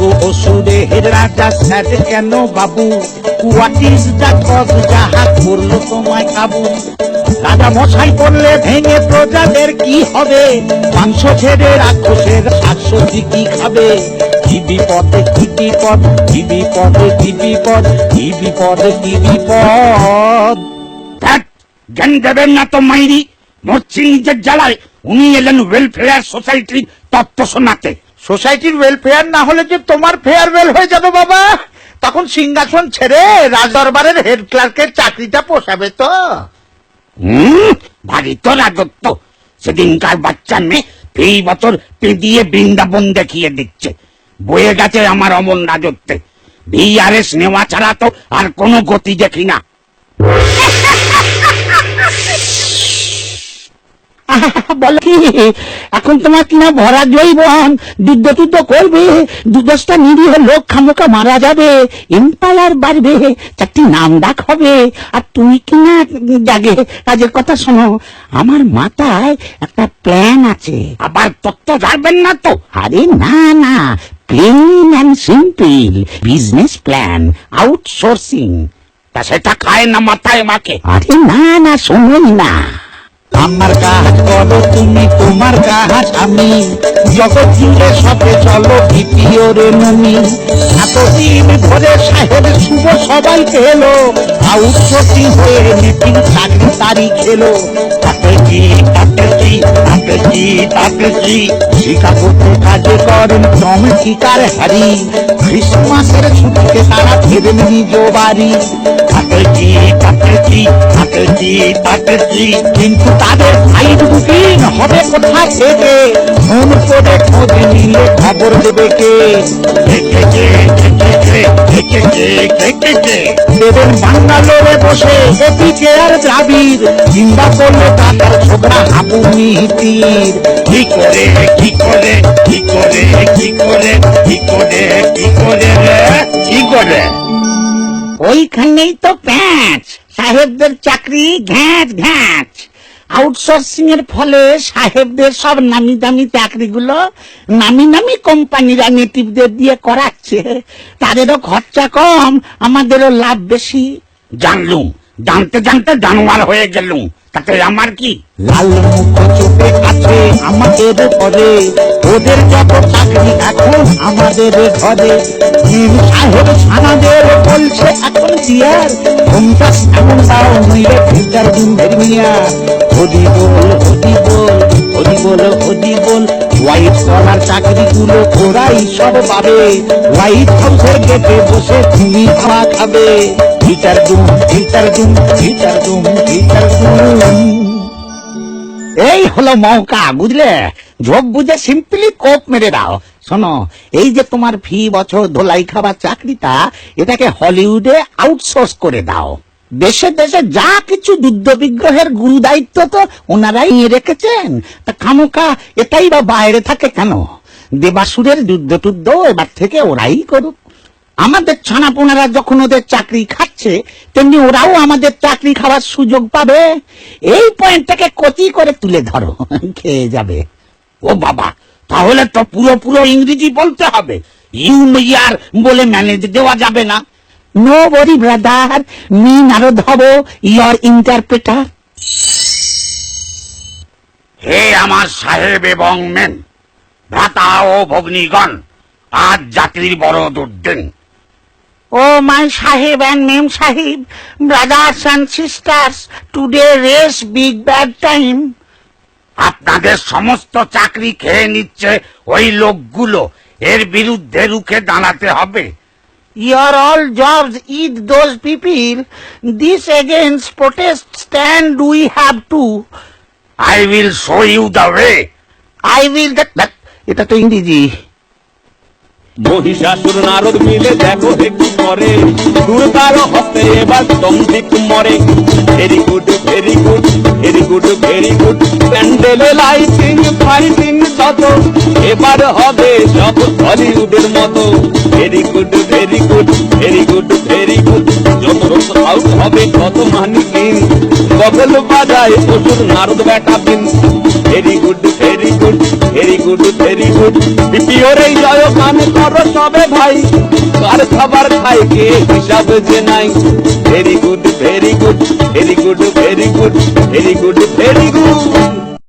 গো অসুরের রাজা স্যার কেন বাবু, হোয়াট ইজ দ্য কজ যাহা করলো তোমায় কাবু? রাজা মশাই করলে ভেঙে প্রজাদের কি হবে, মাংস ছেড়ে রাক্ষসের শাকসবজি কি খাবে? কি বিপদে কি বিপদ, কি বিপদে কি বিপদ, কি বিপদে কি বিপদ। জ্ঞান দেবেন না তো মাইরি, মরছি নিজের জ্বালায়। উনি এলেন ওয়েলফেয়ার সোসাইটির তত্ত্ব শোনাতে। সোসাইটির ওয়েলফেয়ার না হলে যে তোমার ফেয়ারওয়েল হয়ে যাবে বাবা, তখন সিংহাসন ছেড়ে রাজদরবারের হেড ক্লার্কের চাকরিটা পোষাবে তো? ভারী তো রাজত্ব। সেদিনকার বাচ্চা মেয়ে এই বছর পেদিয়ে বৃন্দাবন দেখিয়ে দিচ্ছে। বয়ে গেছে আমার অমন রাজত্বে। ভিআরএস নেওয়া ছাড়া তো আর কোনো গতি দেখি না। বল কি এখন তোমার কিনা ভরা জৈবন যুদ্ধ টুদ্ধ করবে, দুদশটা নিরীহ লোক খামোকা মারা যাবে, এম্পায়ার বাড়বে, চারটি নাম ডাক হবে, আর তুমি কিনা জাগে কাজের কথা শোনো। আমার মাথায় একটা প্ল্যান আছে। আবার তত্ত্ব জানবেন না তো? আরে না না, plain and simple business plan, outsourcing. তা সেটা খায় না মাথায় মাকে? আরে না না, শোনোই না। আমার কাজ করো তুমি, তোমার কাজ আমি, জগৎ জুড়ে সবে চলো ভিপিওরে নমি। এতদিন ধরে সাহেব শুভ সবাই পেলো, আউটসোর্সিং হয়ে মিটিং চাকরি তারিখ এলো। তাতে কি তাতে কি তাতে কি তাতে কি, শিকাগোতে কাজে করেন টম টিকার হ্যারি, ক্রিসমাসের ছুটিতে তারা ফেরেন নিজ বাড়ি। তাতে কি তাতে কি তাতে কি তাতে কি, কিন্তু তাদের ফাইল বুকিং হবে কোথা থেকে? ফোন করে খোঁজ নিলে খবর দেবে কে? দেবেন বাঙ্গালোরে বসে এদিকে আর দ্রাবিড়, চিন্তা করলে তাদের ছোকরা হাবু মিহিতির। কি করে কি করে কি করে কি করে কি করে কি করে কি করে? ওইখানেই তো প্যাঁচ। সাহেবদের চাকরি ঘ্যাঁচ ঘ্যাঁচ। আউটসোর্সিং এর ফলে সাহেবদের সব নামি দামি চাকরিগুলো নামি নামি কোম্পানিরা নেটিভদের দিয়ে করাচ্ছে। তাদেরও খরচা কম, আমাদেরও লাভ বেশি। জানলুম, জানতে জানতে জানোয়ার হয়ে গেলুম, তাতে আমার কি? লাল মুখ চোখে আছে আমাদের পরে, ওদের যত চাকরি এখন আমাদের ঘরে। সাহেব ছানাদের বলছে এখন দিয়ার, ঘুমটা এমন দাও নইলে ফিল্টার দুধের মিয়া। হদি বল হদি বল হদি বল হদি বল, হোয়াইট কলার চাকরিগুলো ওরাই সব পাবে। হোয়াইট হাউসের গেটে বসে তুমি খাওয়া খাবে। ফিল্টার দুম ফিল্টার দুম ফিল্টার দুম ফিল্টার দুম। এই হলো মৌকা, বুঝলে? ঝোপ বুঝে সিম্পলি কোপ মেরে দাও। শোনো, এই যে তোমার ফি বছর ধোলাই খাবার চাকরিটা, এটাকে হলিউডে আউটসোর্স করে দাও। দেশে দেশে যা কিছু যুদ্ধ বিগ্রহের গুরু দায়িত্ব তো ওনারাই নিয়ে রেখেছেন, তা খামোকা এটাই বা বাইরে থাকে কেন? দেবাসুরের যুদ্ধ টুদ্ধ এবার থেকে ওরাই করুক। আমাদের ছানাপোনারা যখন ওদের চাকরি খাচ্ছে, তেমনি ওরাও আমাদের চাকরি খাওয়ার সুযোগ পাবে। এই পয়েন্টটাকে কচি করে তুলে ধরো, খেয়ে যাবে। ও বাবা, তাহলে তো পুরো ইংরেজি বলতে হবে। ইউ ইয়ার বলে ম্যানেজ দেওয়া যাবে না। নো বরি ব্রাদার, মি নারদ হব ইয়র ইন্টারপ্রেটার। হে আমার সাহেব এবং মেন, ভ্রাতা ও ভগ্নীগণ, আজ জাতির বড় দুর্দিন। Oh, my Sahib and Mem Sahib, brothers and sisters, today race big bad time. আপনাদের সমস্ত চাকরি খেয়ে নিচ্ছে ওই লোকগুলো, এর বিরুদ্ধে রুখে দাঁড়াতে হবে। Your all jobs eat those people. This against protest stand we have to. I will show you the way. I will that এটা তো ইংরেজি। মহিষাসুর নারদ মিলে দেখো একটু করে, দুর্গার হস্তে এবার দম্ভিক মরে। Very good very good very good very good, প্যান্ডেলে লাইটিং ফাইটিং যত, এবার হবে সব হলিউডের মতো। Very good very good very good very good, যত রস আউট হবে কত মানিকিন, বগল বাজায় অসুর নারদ বেটা বিন। Very good very good very good very good বিপিওরে জয় গান করো সবে ভাই কার খাবার খাই কে হিসাব যে নাই ভেরি গুড